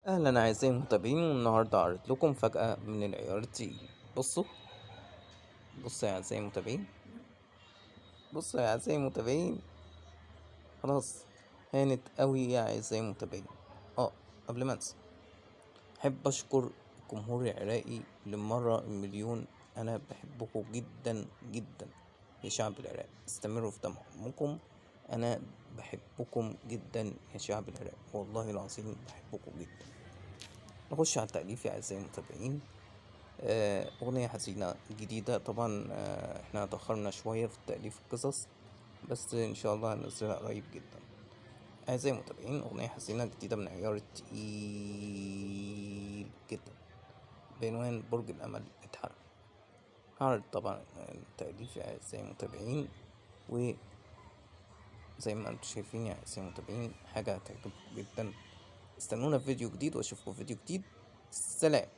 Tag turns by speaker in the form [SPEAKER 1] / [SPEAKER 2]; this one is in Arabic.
[SPEAKER 1] أهلا أعزائي المتابعين، والنهاردة عرضت لكم فجأة من العيار التقيل. بصوا يا أعزائي المتابعين، بصوا يا أعزائي المتابعين. خلاص هانت أوي يا أعزائي المتابعين. قبل ما أنسى، أحب أشكر الجمهور العراقي للمرة المليون. أنا بحبكم جدا جدا يا شعب العراق، استمروا في دعمكم. أنا بحبكم جدا يا شعب العراق، والله العظيم بحبكم جدا. نخش على التأليف يا أعزائي المتابعين. أغنية حزينة جديدة طبعا. احنا تأخرنا شوية في تأليف القصص، بس إن شاء الله هننزلها قريب جدا. أعزائي المتابعين، أغنية حزينة جديدة من عيار التقيل جدا بعنوان برج الأمل اتحرق. هعرض طبعا التأليف يا أعزائي المتابعين، وزي ما انتم شايفين يا أعزائي المتابعين حاجة هتعجبكم جدا. استنونا في فيديو جديد، وأشوفكم في فيديو جديد. سلام.